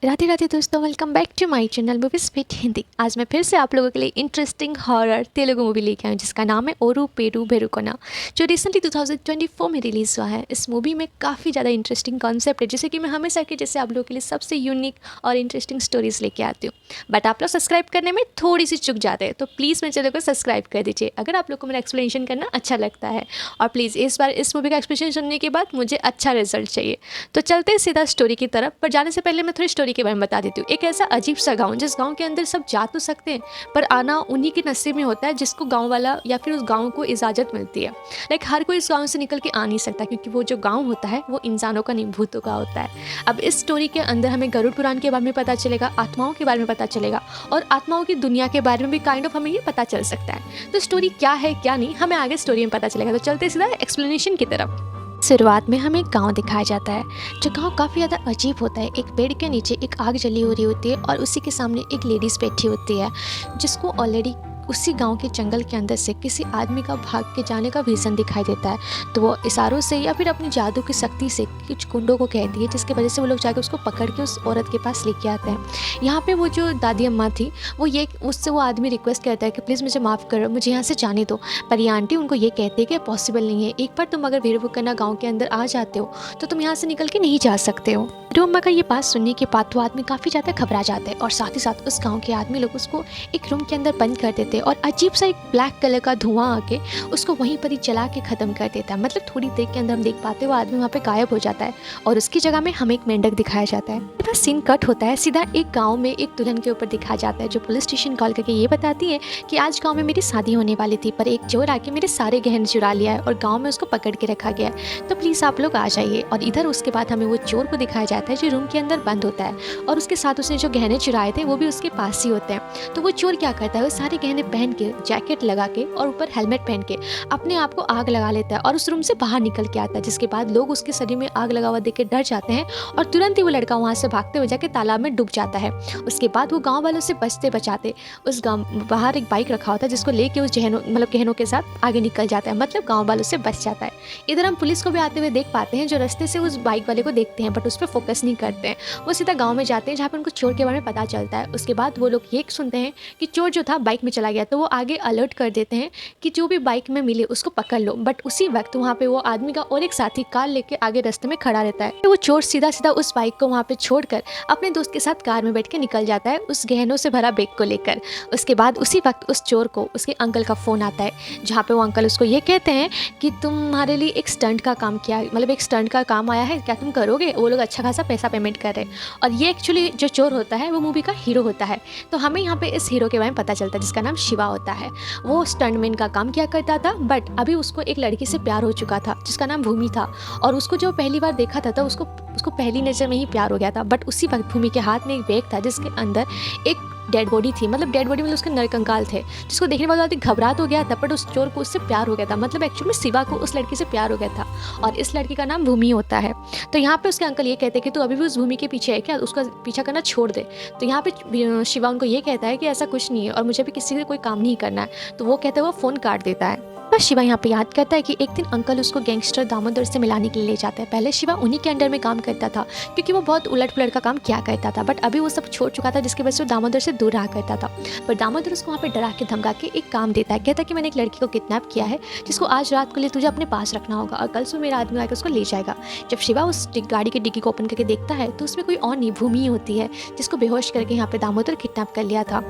राधे राधे दोस्तों, welcome back to my channel movies with Hindi. आज मैं फिर से आप लोगों के लिए इंटरेस्टिंग हॉरर तेलुगु मूवी लेके आई हूँ जिसका नाम है ओरू पेरू बेरुकोना, जो रिसेंटली 2024 में रिलीज़ हुआ है। इस मूवी में काफ़ी ज़्यादा इंटरेस्टिंग कॉन्सेप्ट है, जैसे कि मैं हमेशा के जैसे आप लोगों के लिए सबसे यूनिक और इंटरेस्टिंग स्टोरीज लेके आती हूँ। बट आप लोग सब्सक्राइब करने में थोड़ी सी चुक जाते हैं, तो प्लीज़ मेरे चैनल को सब्सक्राइब कर दीजिए अगर आप लोग को मेरा एक्सप्लेनेशन करना अच्छा लगता है। और प्लीज़ इस बार इस मूवी का एक्सप्लेनेशन सुनने के बाद मुझे अच्छा रिजल्ट चाहिए। तो चलते हैं सीधा स्टोरी की तरफ, पर जाने से पहले मैं थोड़ी स्टोरी के बारे में बता देती हूँ। एक ऐसा अजीब सा गांव, जिस गांव के अंदर सब जा तो सकते हैं पर आना उन्हीं के नसीब में होता है जिसको गांव वाला या फिर उस गांव को इजाज़त मिलती है। लाइक हर कोई इस गांव से निकल के आ नहीं सकता, क्योंकि वो जो गांव होता है वो इंसानों का नहीं, भूतों का होता है। अब इस स्टोरी के अंदर हमें गरुड़ पुराण के बारे में पता चलेगा, आत्माओं के बारे में पता चलेगा और आत्माओं की दुनिया के बारे में भी काइंड ऑफ हमें ये पता चल सकता है। तो स्टोरी क्या है क्या नहीं, हमें आगे स्टोरी में पता चलेगा। तो चलते सीधा एक्सप्लेनेशन की तरफ। शुरुआत में हमें एक गांव दिखाया जाता है, जो गांव काफ़ी ज़्यादा अजीब होता है। एक पेड़ के नीचे एक आग जली हो रही होती है और उसी के सामने एक लेडीज़ बैठी होती है, जिसको ऑलरेडी उसी गांव के जंगल के अंदर से किसी आदमी का भाग के जाने का विज़न दिखाई देता है। तो वो इशारों से या फिर अपनी जादू की शक्ति से कुछ गुंडों को कहती है, जिसकी वजह से वो लोग जाकर उसको पकड़ के उस औरत के पास लेके आते हैं। यहाँ पे वो जो दादी अम्मा थी, उससे वो आदमी रिक्वेस्ट करता है कि प्लीज़ मुझे माफ़ करो, मुझे यहाँ से जाने दो। पर ये आंटी उनको ये कहती है कि पॉसिबल नहीं है, एक बार तुम अगर वीरभूकन्ना गाँव के अंदर आ जाते हो तो तुम यहाँ से निकल के नहीं जा सकते हो। तो अम्मा का ये बात सुनने के बाद वो आदमी काफ़ी ज़्यादा घबरा जाता है और साथ ही साथ उस गांव के आदमी लोग उसको एक रूम के अंदर बंद कर देते हैं और अजीब सा एक ब्लैक कलर का धुआं आके उसको वहीं पर ही जला के ख़त्म कर देता है। मतलब थोड़ी देर के अंदर हम देख पाते हैं वो आदमी वहाँ पे गायब हो जाता है और उसकी जगह में हमें एक मेंढक दिखाया जाता है। फिर सीन कट होता है, सीधा एक गाँव में एक दुल्हन के ऊपर दिखाया जाता है, जो पुलिस स्टेशन कॉल करके ये बताती है कि आज गाँव में मेरी शादी होने वाली थी, पर एक चोर आके मेरे सारे गहने चुरा लिया है और गाँव में उसको पकड़ के रखा गया है, तो प्लीज़ आप लोग आ जाइए। और इधर उसके बाद हमें वो चोर को दिखाया जाता है जो रूम के अंदर बंद होता है और उसके साथ उसने जो गहने चुराए थे वो भी उसके पास ही होते हैं। तो वो चोर क्या करता है, वो सारे गहने पहन के, जैकेट लगा के और ऊपर हेलमेट पहन के अपने आप को आग लगा लेता है और उस रूम से बाहर निकल के आता है, जिसके बाद लोग उसके शरीर में आग लगा हुआ देख के डर जाते हैं और तुरंत ही वो लड़का वहाँ से भागते हुए जाके तालाब में डूब जाता है। उसके बाद वो गाँव वालों से बचते बचाते उस गाँव बाहर एक बाइक रखा होता है, जिसको लेके उस गहनों के साथ आगे निकल जाता है, मतलब गाँव वालों से बच जाता है। इधर हम पुलिस को भी आते हुए देख पाते हैं, जो रास्ते से उस बाइक वाले को देखते हैं बट उस पर फोकस नहीं करते हैं। वो सीधा गांव में जाते हैं जहाँ पर उनको चोर के बारे में पता चलता है। उसके बाद वो लोग ये सुनते हैं कि चोर जो था बाइक में चला गया, तो वो आगे अलर्ट कर देते हैं कि जो भी बाइक में मिले उसको पकड़ लो। बट उसी वक्त वहाँ पे वो आदमी का और एक साथी कार लेके आगे रास्ते में खड़ा रहता है। तो वो चोर सीधा सीधा उस बाइक को वहाँ पे छोड़कर अपने दोस्त के साथ कार में बैठ के निकल जाता है उस गहनों से भरा बैग को लेकर। उसके बाद उसी वक्त उस चोर को उसके अंकल का फ़ोन आता है, जहाँ पे वो अंकल उसको ये कहते हैं कि तुम्हारे लिए एक स्टंट का काम किया, मतलब एक स्टंट का काम आया है, क्या तुम करोगे? वो लोग अच्छा खासा पैसा पेमेंट कर रहे हैं। और ये एक्चुअली जो चोर होता है वो मूवी का हीरो होता है। तो हमें यहाँ पे इस हीरो के बारे में पता चलता है, जिसका नाम शिवा होता है। वो स्टंटमैन का काम किया करता था, बट अभी उसको एक लड़की से प्यार हो चुका था जिसका नाम भूमि था। और उसको जो पहली बार देखा था तो उसको पहली नज़र में ही प्यार हो गया था। बट उसी वक्त भूमि के हाथ में एक बैग था जिसके अंदर एक डेड बॉडी थी, मतलब डेड बॉडी मतलब उसके नरकंकाल थे, जिसको देखने के बाद घबरा तो गया था, बट उस चोर को उससे प्यार हो गया था। मतलब एक्चुअली में शिवा को उस लड़की से प्यार हो गया था और इस लड़की का नाम भूमि होता है। तो यहाँ पे उसके अंकल ये कहते हैं कि तू अभी भी उस भूमि के पीछे है क्या, उसका पीछा करना छोड़ दे। तो यहाँ पे शिवा उनको ये कहता है कि ऐसा कुछ नहीं है और मुझे भी किसी से कोई काम नहीं करना है। तो वो कहते हैं, वो फ़ोन काट देता है। पर शिवा यहाँ पे याद करता है कि एक दिन अंकल उसको गैंगस्टर दामोदर से मिलाने के लिए ले जाता है। पहले शिवा उन्हीं के अंडर में काम करता था, क्योंकि वो बहुत उलट पुलट का काम किया करता था, बट अभी वो सब छोड़ चुका था, जिसकी वजह से वो दामोदर से दूर रहा करता था। पर दामोदर उसको वहाँ पे डरा के धमका के एक काम देता है, कहता है कि मैंने एक लड़की को किडनैप किया है, जिसको आज रात के लिए तुझे अपने पास रखना होगा और कल सुबह मेरा आदमी आकर उसको ले जाएगा। जब शिवा उस गाड़ी की डिग्गी को ओपन करके देखता है तो उसमें कोई और नहीं, भूमि होती है, जिसको बेहोश करके यहाँ पे दामोदर किडनैप कर लिया था।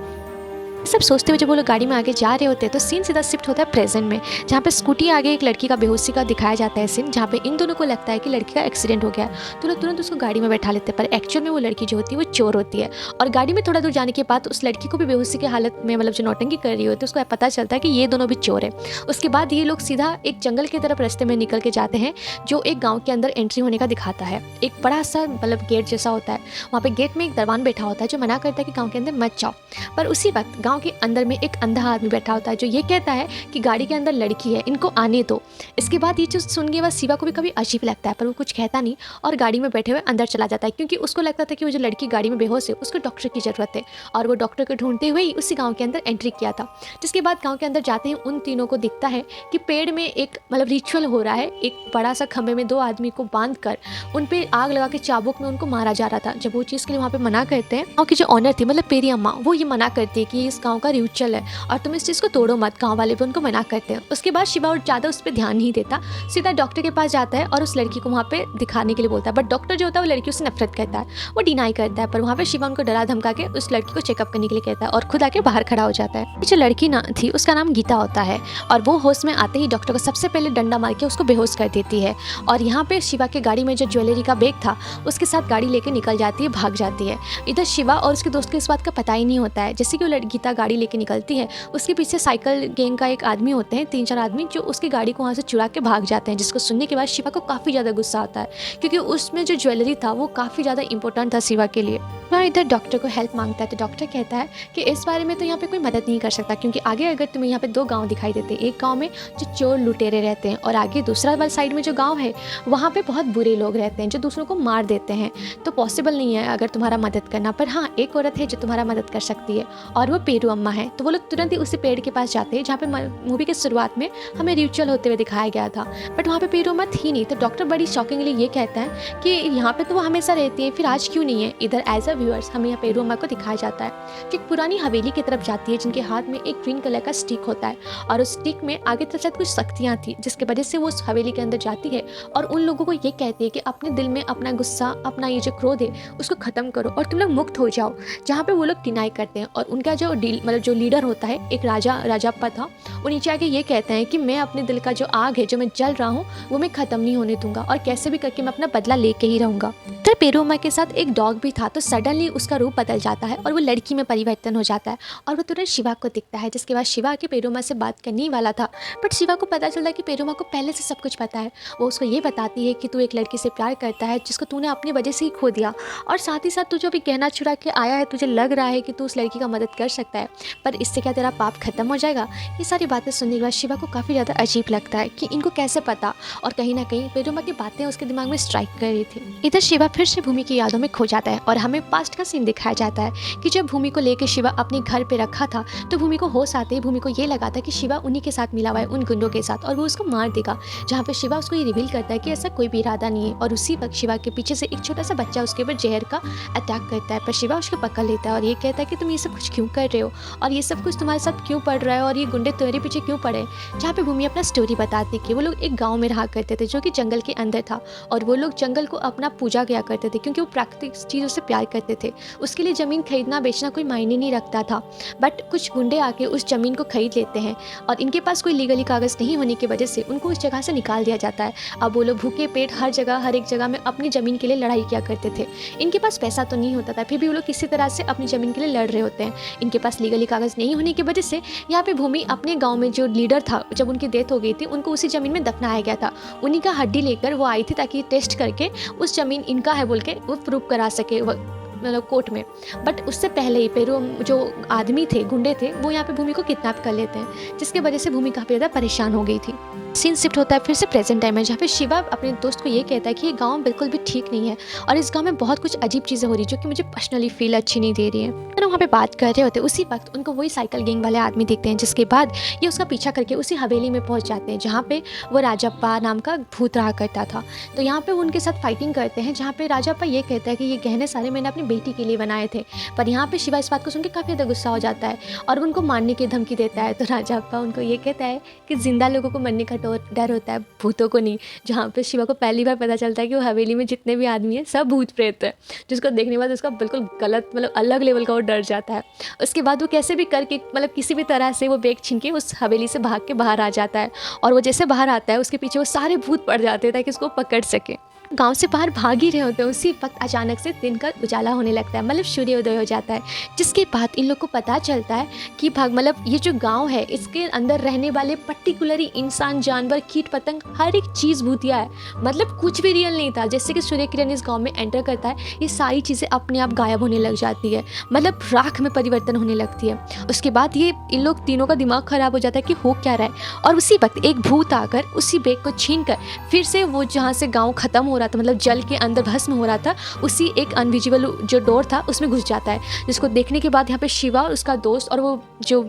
सब सोचते हुए जब वो लोग गाड़ी में आगे जा रहे होते हैं तो सीन सीधा शिफ्ट होता है प्रेजेंट में, जहाँ पे स्कूटी आगे एक लड़की का बेहोशी का दिखाया जाता है सीन, जहाँ पे इन दोनों को लगता है कि लड़की का एक्सीडेंट हो गया है। तो लोग तुरंत उसको गाड़ी में बैठा लेते हैं, पर एक्चुअल में वो लड़की जो होती है वो चोर होती है। और गाड़ी में थोड़ा दूर जाने के बाद उस लड़की को भी बेहोशी की हालत में, मतलब जो नौटंकी कर रही होती है, उसको पता चलता है कि ये दोनों भी चोर है। उसके बाद ये लोग सीधा एक जंगल की तरफ रास्ते में निकल के जाते हैं, जो एक गाँव के अंदर एंट्री होने का दिखाता है। एक बड़ा सा मतलब गेट जैसा होता है, वहाँ पे गेट में एक दरबान बैठा होता है जो मना करता है कि गाँव के अंदर मत जाओ। पर उसी वक्त गाँव गाँव के अंदर में एक अंधा आदमी बैठा होता है जो ये कहता है कि गाड़ी के अंदर लड़की है, इनको आने दो। इसके बाद ये चीज़ सुन के बाद शिवा को भी कभी अजीब लगता है, पर वो कुछ कहता नहीं और गाड़ी में बैठे हुए अंदर चला जाता है, क्योंकि उसको लगता था कि वो जो लड़की गाड़ी में बेहोश है उसको डॉक्टर की ज़रूरत है। और वो डॉक्टर को ढूंढते हुए ही उसी गाँव के अंदर एंट्री किया था। जिसके बाद गाँव के अंदर जाते ही उन तीनों को दिखता है कि पेड़ में एक मतलब रिचुअल हो रहा है। एक बड़ा सा खंभे में 2 आदमी को बांध कर उन पे आग लगा के चाबुक में उनको मारा जा रहा था। जब वो चीज़ के लिए वहाँ पे मना करते हैं, गाँव की जो ऑनर थी मतलब पेरी अम्मा, वो ये मना करती है कि ये इस गाँव का रिचुअल है और तुम इस चीज़ को तोड़ो मत। गाँव वाले भी उनको मना करते हैं। उसके बाद शिवा और ज़्यादा उस पर ध्यान नहीं देता, सीधा डॉक्टर के पास जाता है और उस लड़की को वहाँ पे दिखाने के लिए बोलता है। बट डॉक्टर जो होता है वो लड़की उससे नफरत करता है, वो डिनाई करता है। पर वहाँ पे शिवा उनको डरा धमका के उस लड़की को चेकअप करने के लिए कहता है और खुद आके बाहर खड़ा हो जाता है। जो लड़की ना थी उसका नाम गीता होता है और वो होश में आते ही डॉक्टर को सबसे पहले डंडा मार के उसको बेहोश कर देती है। और यहाँ पे शिवा के गाड़ी में जो ज्वेलरी का बैग था उसके साथ गाड़ी लेके निकल जाती है, भाग जाती है। इधर शिवा और उसके दोस्त को इस बात का पता ही नहीं होता है। जैसे कि वो गीता गाड़ी लेके निकलती है, उसके पीछे साइकिल गैंग का एक आदमी होते हैं, 3-4 आदमी जो उसकी गाड़ी को वहाँ से चुरा के भाग जाते हैं। जिसको सुनने के बाद शिवा को काफ़ी ज़्यादा गुस्सा आता है, क्योंकि उसमें जो ज्वेलरी था वो काफ़ी ज़्यादा इंपॉर्टेंट था शिवा के लिए। वह इधर डॉक्टर को हेल्प मांगता है, तो डॉक्टर कहता है कि इस बारे में तो यहाँ पे कोई मदद नहीं कर सकता, क्योंकि आगे अगर तुम्हें यहाँ पे 2 गांव दिखाई देते हैं। एक गांव में जो चोर लुटेरे रहते हैं और आगे दूसरा वाला साइड में जो गांव है वहाँ पे बहुत बुरे लोग रहते हैं जो दूसरों को मार देते हैं। तो पॉसिबल नहीं है अगर तुम्हारा मदद करना। पर हाँ, एक औरत है जो तुम्हारा मदद कर सकती है और वो पेरू अम्मा है। तो वो लोग तुरंत ही उसी पेड़ के पास जाते हैं जहाँ पे मूवी के शुरुआत में हमें रिचुअल होते हुए दिखाया गया था। बट वहाँ पे पेरू अम्मा थी नहीं। तो डॉक्टर बड़ी शॉकिंगली ये कहता है कि यहाँ पे तो वो हमेशा रहती है, फिर आज क्यों नहीं है। इधर एज अ व्यूअर्स हमें यहाँ पेरू अम्मा को दिखाया जाता है कि एक पुरानी हवेली की तरफ जाती है, जिनके हाथ में एक ग्रीन कलर का स्टिक होता है और उस स्टिक में आगे तरफ शायद कुछ शक्तियाँ थी, जिसकी वजह से वो उस हवेली के अंदर जाती है और उन लोगों को ये कहती है कि अपने दिल में अपना गुस्सा, अपना ये जो क्रोध है उसको ख़त्म करो और तुम लोग मुक्त हो जाओ। जहाँ पे वो लोग डिनाई करते हैं और उनका जो मतलब जो लीडर होता है, एक राजाप्पा था, वो नीचे आके ये कहते हैं कि मैं अपने दिल का जो आग है, जो मैं जल रहा हूँ, वो मैं ख़त्म नहीं होने दूंगा और कैसे भी करके मैं अपना बदला लेके ही रहूँगा। तो पेरू अम्मा के साथ एक डॉग भी था, तो सडनली उसका रूप बदल जाता है और वो लड़की में परिवर्तन हो जाता है और वो तुरंत शिवा को दिखता है। जिसके बाद शिवा के पेरू अम्मा से बात करने ही वाला था, बट शिवा को पता चलता है कि पेरू अम्मा को पहले से सब कुछ पता है। वो उसको ये बताती है कि तू एक लड़की से प्यार करता है जिसको तूने अपनी वजह से ही खो दिया, और साथ ही साथ तू जो अभी गहना चुरा के आया है, तुझे लग रहा है कि तू उस लड़की का मदद कर सकता है, पर इससे क्या तेरा पाप खत्म हो जाएगा। ये सारी बातें सुनने के बाद शिवा को काफ़ी ज़्यादा अजीब लगता है कि इनको कैसे पता, और कहीं ना कहीं पेरू अम्मा की बातें उसके दिमाग में स्ट्राइक कर रही थी। इधर शिवा फिर से भूमि की यादों में खो जाता है और हमें पास्ट का सीन दिखाया जाता है कि जब भूमि को लेकर शिवा अपने घर पे रखा था, तो भूमि को होश आते ही भूमि को ये लगा था कि शिवा उन्हीं के साथ मिला हुआ है, उन गुंडों के साथ, और वो उसको मार देगा। जहाँ पे शिवा उसको ये रिवील करता है कि ऐसा कोई भी इरादा नहीं है, और उसी वक्त शिवा के पीछे से एक छोटा सा बच्चा उसके ऊपर जहर का अटैक करता है। पर शिवा उसको पकड़ लेता है और ये कहता है कि तुम ये सब कुछ क्यों कर रहे हो और ये सब कुछ तुम्हारे साथ क्यों पड़ रहा है और ये गुंडे तुम्हारे पीछे क्यों पड़े। जहाँ पे भूमि अपना स्टोरी बताती कि वो लोग एक गाँव में रहा करते थे जो कि जंगल के अंदर था, और वो लोग जंगल को अपना पूजा किया करते थे क्योंकि वो प्राकृतिक चीज़ों से प्यार करते थे। उसके लिए ज़मीन खरीदना बेचना कोई मायने नहीं रखता था। बट कुछ गुंडे आके उस ज़मीन को खरीद लेते हैं और इनके पास कोई लीगली कागज़ नहीं होने की वजह से उनको उस जगह से निकाल दिया जाता है। अब वो लोग भूखे पेट हर जगह, हर एक जगह में अपनी ज़मीन के लिए लड़ाई किया करते थे। इनके पास पैसा तो नहीं होता था, फिर भी वो लोग किसी तरह से अपनी ज़मीन के लिए लड़ रहे होते हैं। इनके पास लीगली कागज़ नहीं होने की वजह से यहाँ पे भूमि अपने गाँव में जो लीडर था, जब उनकी डेथ हो गई थी, उनको उसी ज़मीन में दफनाया गया था। उन्हीं का हड्डी लेकर वो आई थी ताकि टेस्ट करके उस ज़मीन इनका है बोल के वो प्रूव करा सके मतलब कोर्ट में। बट उससे पहले ही पेरू जो आदमी थे, गुंडे थे, वो यहाँ पे भूमि को किडनैप कर लेते हैं, जिसकी वजह से भूमि काफ़ी ज़्यादा परेशान हो गई थी। सीन शिफ्ट होता है फिर से प्रेजेंट टाइम में, जहाँ पे शिवा अपने दोस्त को ये कहता है कि ये गांव बिल्कुल भी ठीक नहीं है और इस गांव में बहुत कुछ अजीब चीज़ें हो रही जो कि मुझे पर्सनली फील अच्छी नहीं दे रही है। तो वहाँ पे बात कर रहे होते उसी वक्त उनको वही साइकिल गैंग वाले आदमी दिखते हैं, जिसके बाद ये उसका पीछा करके उसी हवेली में पहुँच जाते हैं जहाँ पे वो राजाप्पा नाम का भूत रहा करता था। तो यहाँ पे वो उनके साथ फाइटिंग करते हैं, जहाँ पे राजाप्पा ये कहता है कि ये गहने सारे मैंने अपनी बेटी के लिए बनाए थे। पर यहाँ पे शिवा इस बात को सुन के काफ़ी ज़्यादा गुस्सा हो जाता है और उनको मारने की धमकी देता है। तो राजाप्पा उनको ये कहता है कि जिंदा लोगों को मरने का डर होता है, भूतों को नहीं। जहाँ पे शिवा को पहली बार पता चलता है कि वो हवेली में जितने भी आदमी हैं सब भूत प्रेत है, जिसको देखने के बाद उसका बिल्कुल गलत मतलब अलग लेवल का वो डर जाता है। उसके बाद वो कैसे भी करके मतलब किसी भी तरह से वो बैग छीन के उस हवेली से भाग के बाहर आ जाता है, और वो जैसे बाहर आता है उसके पीछे वो सारे भूत पड़ जाते हैं ताकि उसको पकड़ सके। गाँव से बाहर भाग ही रहे होते हैं, उसी वक्त अचानक से दिन का उजाला होने लगता है, मतलब सूर्योदय हो जाता है। जिसके बाद इन लोग को पता चलता है कि मतलब ये जो गांव है इसके अंदर रहने वाले पर्टिकुलरली इंसान, जानवर, कीट पतंग, हर एक चीज़ भूतिया है। मतलब कुछ भी रियल नहीं था। जैसे कि सूर्य किरण इस गाँव में एंटर करता है, ये सारी चीज़ें अपने आप गायब होने लग जाती है, मतलब राख में परिवर्तन होने लगती है। उसके बाद ये इन लोग तीनों का दिमाग ख़राब हो जाता है कि हो क्या रहा है। और उसी वक्त एक भूत आकर उसी बैग को छीन कर फिर से वो जहाँ से गाँव ख़त्म हो रहा था, मतलब जल के अंदर भस्म हो रहा था, उसी एक अनविजिबल जो डोर था उसमें घुस जाता है। जिसको देखने के बाद यहाँ पे शिवा और उसका दोस्त और वो जो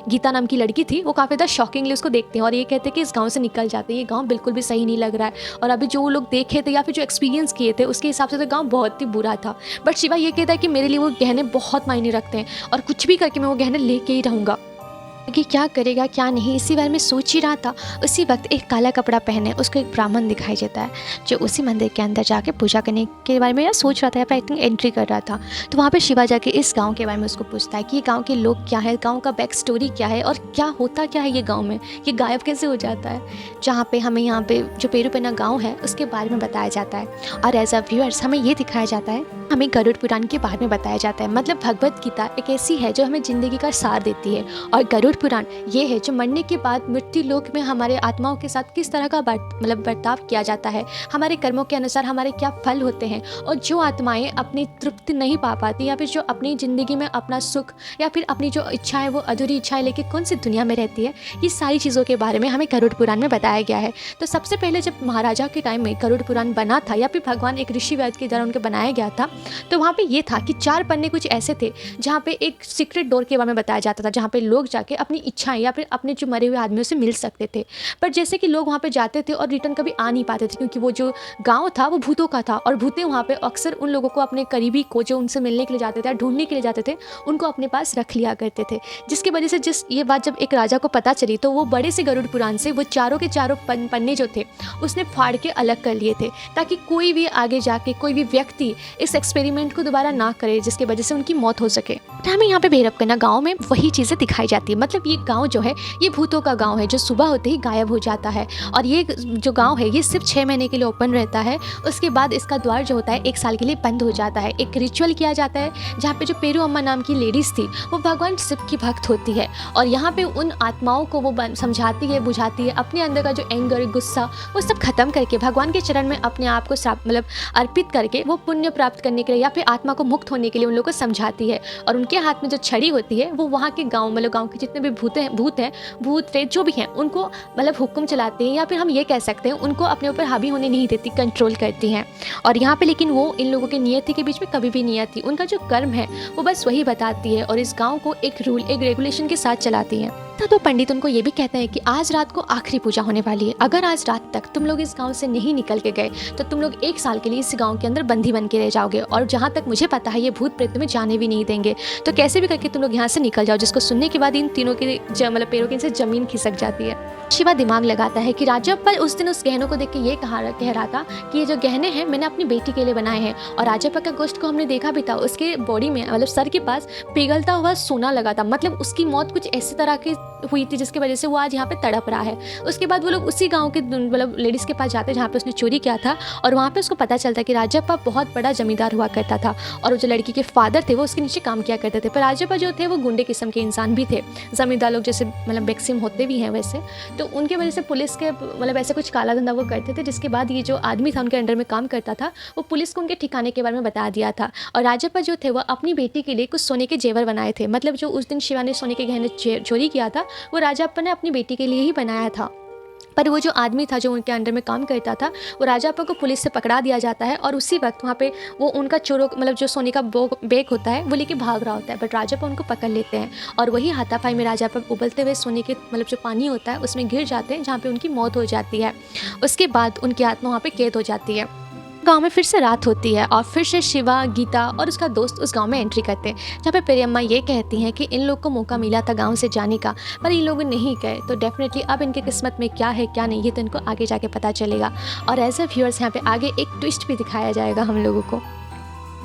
गीता नाम की लड़की थी वो काफ़ी ज़्यादा शॉकिंगली उसको देखते हैं और ये कहते हैं कि इस गांव से निकल जाते हैं, ये गांव बिल्कुल भी सही नहीं लग रहा है। और अभी जो लोग देखे थे या फिर जो एक्सपीरियंस किए थे उसके हिसाब से तो गांव बहुत ही बुरा था। बट शिवा ये कहता है कि मेरे लिए वो गहने बहुत मायने रखते हैं और कुछ भी करके मैं वो गहने लेके ही रहूँगा। कि क्या करेगा क्या नहीं, इसी बारे में सोच ही रहा था। उसी वक्त एक काला कपड़ा पहने उसको एक ब्राह्मण दिखाई देता है जो उसी मंदिर के अंदर जाके पूजा करने के बारे में सोच रहा था या फिर आई थिंक एंट्री कर रहा था। तो वहाँ पे शिवा जाके इस गांव के बारे में उसको पूछता है कि ये गांव के लोग क्या है, गांव का बैक स्टोरी क्या है और क्या होता क्या है ये गाँव में, ये गायब कैसे हो जाता है। जहाँ पे हमें यहाँ पे जो पेरूपना गाँव है उसके बारे में बताया जाता है और एज अ व्यूअर्स हमें ये दिखाया जाता है, हमें गरुड़ पुराण के बारे में बताया जाता है। मतलब भगवत गीता एक ऐसी है जो हमें ज़िंदगी का सार देती है और गरुड़ पुराण ये है जो मरने के बाद मृत्यु लोक में हमारे आत्माओं के साथ किस तरह का बर्ताव किया जाता है, हमारे कर्मों के अनुसार हमारे क्या फल होते हैं और जो आत्माएं अपनी तृप्ति नहीं पा पाती या फिर जो अपनी ज़िंदगी में अपना सुख या फिर अपनी जो इच्छा है वो अधूरी इच्छाएं लेके कौन सी दुनिया में रहती है, ये सारी चीज़ों के बारे में हमें गरुड़ पुराण में बताया गया है। तो सबसे पहले जब महाराजा के टाइम में गरुड़ पुराण बना था या फिर भगवान एक ऋषि वैद्य के द्वारा उनके बनाया गया था, तो वहाँ पे ये था कि 4 पन्ने कुछ ऐसे थे जहाँ पे एक सीक्रेट डोर के बारे में बताया जाता था, जहाँ पे लोग जाके अपनी इच्छाएं या फिर अपने जो मरे हुए आदमियों से मिल सकते थे। पर जैसे कि लोग वहाँ पे जाते थे और रिटर्न कभी आ नहीं पाते थे क्योंकि वो जो गांव था वो भूतों का था और भूतें वहाँ पे अक्सर उन लोगों को अपने करीबी को जो उनसे मिलने के लिए जाते थे, ढूंढने के लिए जाते थे, उनको अपने पास रख लिया करते थे। जिसकी वजह से ये बात जब एक राजा को पता चली तो वो बड़े से गरुड़ पुराण से वो चारों के चारों पन्ने जो थे उसने फाड़ के अलग कर लिए थे ताकि कोई भी आगे जाके कोई भी व्यक्ति इस एक्सपेरिमेंट को दोबारा ना करे जिसकी वजह से उनकी मौत हो सके। हमें यहाँ पे भैरवकन्या गांव में वही चीज़ें दिखाई जाती है। मतलब ये गांव जो है ये भूतों का गांव है जो सुबह होते ही गायब हो जाता है और ये जो गांव है ये सिर्फ 6 महीने के लिए ओपन रहता है। उसके बाद इसका द्वार जो होता है 1 साल के लिए बंद हो जाता है। एक रिचुअल किया जाता है जहाँ पे जो पेरू अम्मा नाम की लेडीज़ थी वो भगवान शिव की भक्त होती है और यहाँ पे उन आत्माओं को वो समझाती है, बुझाती है, अपने अंदर का जो एंगर, गुस्सा वो सब खत्म करके भगवान के चरण में अपने आप को मतलब अर्पित करके वो पुण्य प्राप्त करने के लिए या फिर आत्मा को मुक्त होने के लिए उन लोगों को समझाती है। और उनके हाथ में जो छड़ी होती है वो वहाँ के गाँव मतलब गाँव के जितने भी भूत प्रेत जो भी हैं उनको मतलब हुक्म चलाते हैं या फिर हम ये कह सकते हैं उनको अपने ऊपर हावी होने नहीं देती, कंट्रोल करती हैं। और यहाँ पे लेकिन वो इन लोगों की नियति के बीच में कभी भी नहीं आती, उनका जो कर्म है वो बस वही बताती है और इस गाँव को एक रूल, एक रेगुलेशन के साथ चलाती हैं। तो पंडित उनको ये भी कहते हैं कि आज रात को आखिरी पूजा होने वाली है, अगर आज रात तक तुम लोग इस गांव से नहीं निकल के गए तो तुम लोग 1 साल के लिए इस गांव के अंदर बंदी बन के रह जाओगे और जहाँ तक मुझे पता है ये भूत प्रेत तुम्हें जाने भी नहीं देंगे, तो कैसे भी करके तुम लोग यहाँ से निकल जाओ। जिसको सुनने के बाद इन तीनों के मतलब पैरों के नीचे जमीन खिसक जाती है। शिवा दिमाग लगाता है कि राजप्पा उस दिन उस गहनों को देख के ये कह रहा था कि ये जो गहने हैं मैंने अपनी बेटी के लिए बनाए हैं और राजप्पा का गोश्त को हमने देखा भी था, उसके बॉडी में मतलब सर के पास पिघलता हुआ सोना लगा था। मतलब उसकी मौत कुछ ऐसी तरह की हुई थी जिसकी वजह से वो आज यहाँ पे तड़प रहा है। उसके बाद वो लोग उसी गांव के मतलब लेडीज़ के पास जाते हैं जहाँ पे उसने चोरी किया था और वहाँ पे उसको पता चलता है कि राजप्पा बहुत बड़ा जमींदार हुआ करता था और वो जो लड़की के फादर थे वो उसके नीचे काम किया करते थे। पर राजप्पा जो थे वो गुंडे किस्म के इंसान भी थे, जमींदार लोग जैसे मतलब बेक्सिम होते भी हैं वैसे, तो उनके वजह से पुलिस के मतलब ऐसे कुछ काला धंधा वो करते थे। जिसके बाद ये जो आदमी था उनके अंडर में काम करता था वो पुलिस को उनके ठिकाने के बारे में बता दिया था और राजप्पा जो थे वो अपनी बेटी के लिए कुछ सोने के जेवर बनाए थे। मतलब जो उस दिन शिवा ने सोने के गहने चोरी किया था वो राजप्पा ने अपनी बेटी के लिए ही बनाया था। पर वो जो आदमी था जो उनके अंडर में काम करता था वो राजप्पा को पुलिस से पकड़ा दिया जाता है और उसी वक्त वहाँ पे वो उनका चोरों मतलब जो सोने का बैग होता है वो लेके भाग रहा होता है। बट राजप्पा उनको पकड़ लेते हैं और वही हाथापाई में राजप्पा उबलते हुए सोने के मतलब जो पानी होता है उसमें गिर जाते हैं जहाँ पे उनकी मौत हो जाती है। उसके बाद उनकी आत्मा वहाँ पे कैद हो जाती है। गांव में फिर से रात होती है और फिर से शिवा, गीता और उसका दोस्त उस गांव में एंट्री करते हैं जहाँ पे पेरियम्मा ये कहती हैं कि इन लोग को मौका मिला था गांव से जाने का पर इन लोग नहीं गए, तो डेफिनेटली अब इनके किस्मत में क्या है क्या नहीं ये तो इनको आगे जाके पता चलेगा। और एज ए व्यूअर्स यहाँ पे आगे एक ट्विस्ट भी दिखाया जाएगा हम लोगों को।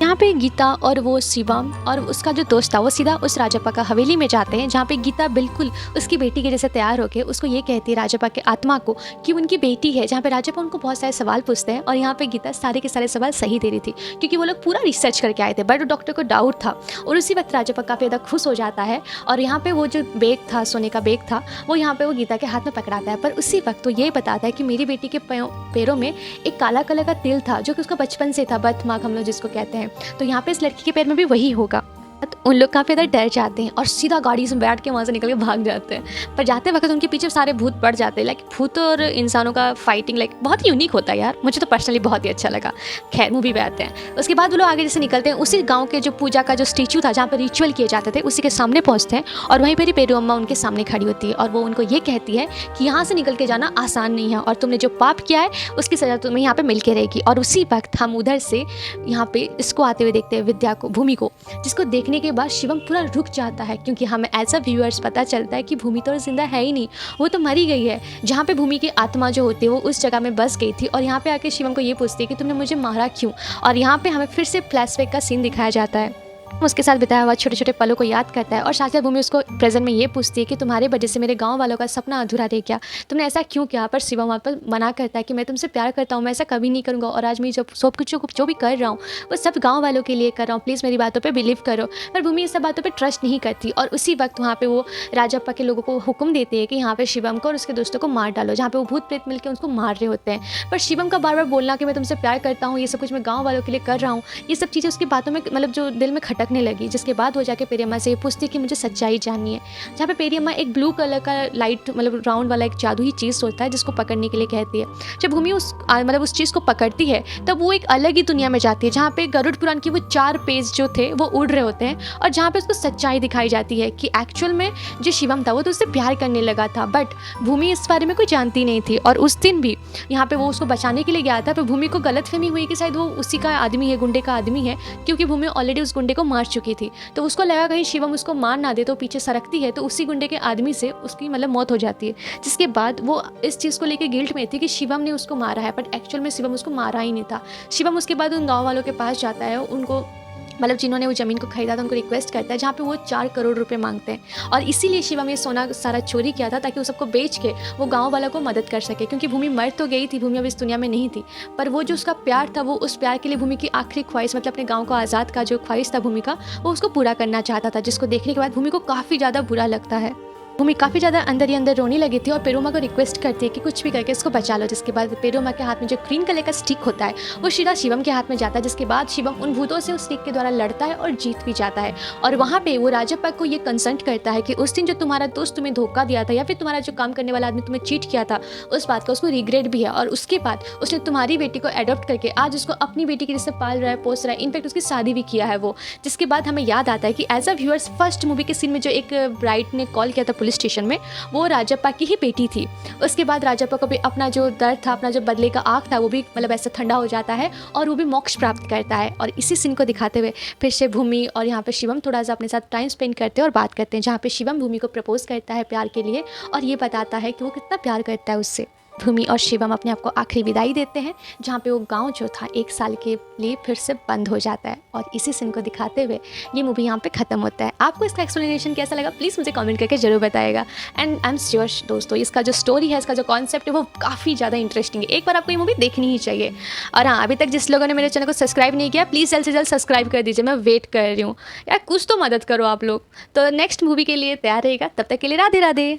यहाँ पे गीता और वो शिवम और उसका जो दोस्त था वो सीधा उस राजप्पा का हवेली में जाते हैं, जहाँ पे गीता बिल्कुल उसकी बेटी के जैसे तैयार होकर उसको ये कहती है राजप्पा के आत्मा को कि उनकी बेटी है। जहाँ पे राजप्पा उनको बहुत सारे सवाल पूछते हैं और यहाँ पे गीता सारे के सारे सवाल सही दे रही थी, क्योंकि वो लोग पूरा रिसर्च करके आए थे, बट डॉक्टर को डाउट था। और उसी वक्त राजप्पा काफ़ी ज़्यादा खुश हो जाता है और यहाँ पे वो जो बैग था, सोने का बैग था, वो यहाँ पे वो गीता के हाथ में पकड़ाता है। पर उसी वक्त वो ये बताता है कि मेरी बेटी के पैरों में एक काला कलर का तिल था, जो कि उसका बचपन से था, बर्थ मार्क हम लोग जिसको कहते हैं। तो यहाँ पे इस लड़की के पैर में भी वही होगा। तो उन लोग काफ़ी ज़्यादा डर जाते हैं और सीधा गाड़ी से बैठ के वहाँ से निकल के भाग जाते हैं। पर जाते वक्त उनके पीछे सारे भूत पड़ जाते हैं। लाइक भूत और इंसानों का फाइटिंग लाइक बहुत ही यूनिक होता है यार, मुझे तो पर्सनली बहुत ही अच्छा लगा। खैर मूवी पे आते हैं। उसके बाद वो लोग आगे जैसे निकलते हैं, उसी गाँव के जो पूजा का जो स्टेचू था जहाँ पर रिचुअल किए जाते थे उसी के सामने पहुँचते हैं और वहीं पर ही पेरू अम्मा उनके सामने खड़ी होती है और वो उनको ये कहती है कि यहाँ से निकल के जाना आसान नहीं है और तुमने जो पाप किया है उसकी सज़ा तुम्हें यहाँ पर मिल के रहेगी। और उसी वक्त हम उधर से यहाँ पे इसको आते हुए देखते हैं, विद्या को, भूमि को, जिसको देखने के बाद शिवम पूरा रुक जाता है, क्योंकि हमें एज अ व्यूअर्स पता चलता है कि भूमि तो जिंदा है ही नहीं, वो तो मरी गई है। जहाँ पे भूमि की आत्मा जो होती है वो उस जगह में बस गई थी और यहाँ पे आके शिवम को ये पूछती है कि तुमने मुझे मारा क्यों। और यहाँ पे हमें फिर से फ्लैशबैक का सीन दिखाया जाता है, उसके साथ बिताया हुआ छोटे छोटे पलों को याद करता है और साथ साथ भूमि उसको प्रेजेंट में ये पूछती है कि तुम्हारे वजह से मेरे गांव वालों का सपना अधूरा रह गया, तुमने ऐसा क्यों किया। पर शिवम वहाँ पर मना करता है कि मैं तुमसे प्यार करता हूँ, मैं ऐसा कभी नहीं करूँगा और आज मैं सब कुछ जो भी कर रहा हूँ वो सब गाँव वालों के लिए कर रहा हूँ, प्लीज़ मेरी बातों पर बिलीव करो। पर भूमि इस सब बातों पर ट्रस्ट नहीं करती और उसी वक्त वहाँ पर वो राजप्पा के लोगों को हुक्म देते हैं कि यहाँ पर शिवम को और उसके दोस्तों को मार डालो, जहाँ पर वो भूत प्रेत मिलकर उसको मार रहे होते हैं। पर शिवम का बार बार बोलना कि मैं तुमसे प्यार करता हूँ, ये सब कुछ मैं गाँव वालों के लिए कर रहा हूँ, ये सब चीज़ें उसकी बातों में मतलब जो दिल में खटकने लगी। जिसके बाद वो जाके पेरियम्मा से ये पूछती है कि मुझे सच्चाई जाननी है, जहाँ पे पेरियम्मा एक ब्लू कलर का लाइट मतलब राउंड वाला एक जादुई चीज़ होता है जिसको पकड़ने के लिए कहती है। जब भूमि उस चीज़ को पकड़ती है तब वो एक अलग ही दुनिया में जाती है, जहाँ पे गरुड़ पुराण की वो 4 पेज जो थे वो उड़ रहे होते हैं और जहाँ पे उसको सच्चाई दिखाई जाती है कि एक्चुअल में जो शिवम था वो तो उससे प्यार करने लगा था, बट भूमि इस बारे में कोई जानती नहीं थी। और उस दिन भी यहाँ पे वो उसको बचाने के लिए गया था, पर भूमि को गलतफहमी हुई कि शायद वो उसी का आदमी है, गुंडे का आदमी है, क्योंकि भूमि ऑलरेडी उस गुंडे को मार चुकी थी। तो उसको लगा कहीं शिवम उसको मार ना दे, तो पीछे सरकती है तो उसी गुंडे के आदमी से उसकी मतलब मौत हो जाती है। जिसके बाद वो इस चीज़ को लेकर गिल्ट में थी कि शिवम ने उसको मारा है, बट एक्चुअल में शिवम उसको मारा ही नहीं था। शिवम उसके बाद उन गाँव वालों के पास जाता है, उनको मतलब जिन्होंने वो ज़मीन को खरीदा था उनको रिक्वेस्ट करता है, जहाँ पे वो 4 करोड़ रुपए मांगते हैं। और इसीलिए शिवम ये सोना सारा चोरी किया था ताकि वो सबको बेच के वो गांव वालों को मदद कर सके, क्योंकि भूमि मर तो गई थी, भूमि अब इस दुनिया में नहीं थी, पर वो जो उसका प्यार था वो उस प्यार के लिए भूमि की आखिरी ख्वाहिश मतलब अपने गाँव को आज़ाद का जो ख्वाहिश था भूमि का, वो उसको पूरा करना चाहता था। जिसको देखने के बाद भूमि को काफ़ी ज़्यादा बुरा लगता है। भूमि काफ़ी ज़्यादा अंदर ही अंदर रोने लगी थी और पेरूमा को रिक्वेस्ट करती है कि कुछ भी करके इसको बचा लो। जिसके बाद पेरूमा के हाथ में जो ग्रीन कलर का स्टिक होता है वो सीधा शिवम के हाथ में जाता है। जिसके बाद शिवम उन भूतों से उस स्टिक के द्वारा लड़ता है और जीत भी जाता है। और वहाँ पे वो राजप्पा को ये कंसल्ट करता है कि उस दिन जो तुम्हारा दोस्त तुम्हें धोखा दिया था या फिर तुम्हारा जो काम करने वाला आदमी तुम्हें चीट किया था, उस बात का उसको रिग्रेट भी है। और उसके बाद उसने तुम्हारी बेटी को एडॉप्ट करके आज उसको अपनी बेटी के जैसे पाल रहा है, पोस रहा है, इनफैक्ट उसकी शादी भी किया है वो। जिसके बाद हमें याद आता है कि as a viewers first movie के सीन में जो एक ब्राइड ने कॉल किया था पुलिस स्टेशन में, वो राजप्पा की ही बेटी थी। उसके बाद राजप्पा को भी अपना जो दर्द था, अपना जो बदले का आग था, वो भी मतलब ऐसा ठंडा हो जाता है और वो भी मोक्ष प्राप्त करता है। और इसी सीन को दिखाते हुए फिर से भूमि और यहाँ पे शिवम थोड़ा सा अपने साथ टाइम स्पेंड करते हैं और बात करते हैं, जहाँ पे शिवम भूमि को प्रपोज करता है प्यार के लिए और ये बताता है कि वो कितना प्यार करता है उससे। भूमि और शिवम अपने आप को आखिरी विदाई देते हैं, जहाँ पे वो गांव जो था 1 साल के लिए फिर से बंद हो जाता है। और इसी सीन को दिखाते हुए ये मूवी यहाँ पे ख़त्म होता है। आपको इसका एक्सप्लेनेशन कैसा लगा प्लीज़ मुझे कमेंट करके जरूर बताएगा। एंड आई एम श्योर दोस्तों इसका जो स्टोरी है, इसका जो कॉन्सेप्ट है वो काफ़ी ज़्यादा इंटरेस्टिंग है। एक बार आपको ये मूवी देखनी ही चाहिए। और हाँ, अभी तक जिस लोगों ने मेरे चैनल को सब्सक्राइब नहीं किया प्लीज़ जल्द से जल्द सब्सक्राइब कर दीजिए, मैं वेट कर रही हूँ यार, कुछ तो मदद करो आप लोग। तो नेक्स्ट मूवी के लिए तैयार रहेगा, तब तक के लिए राधे राधे।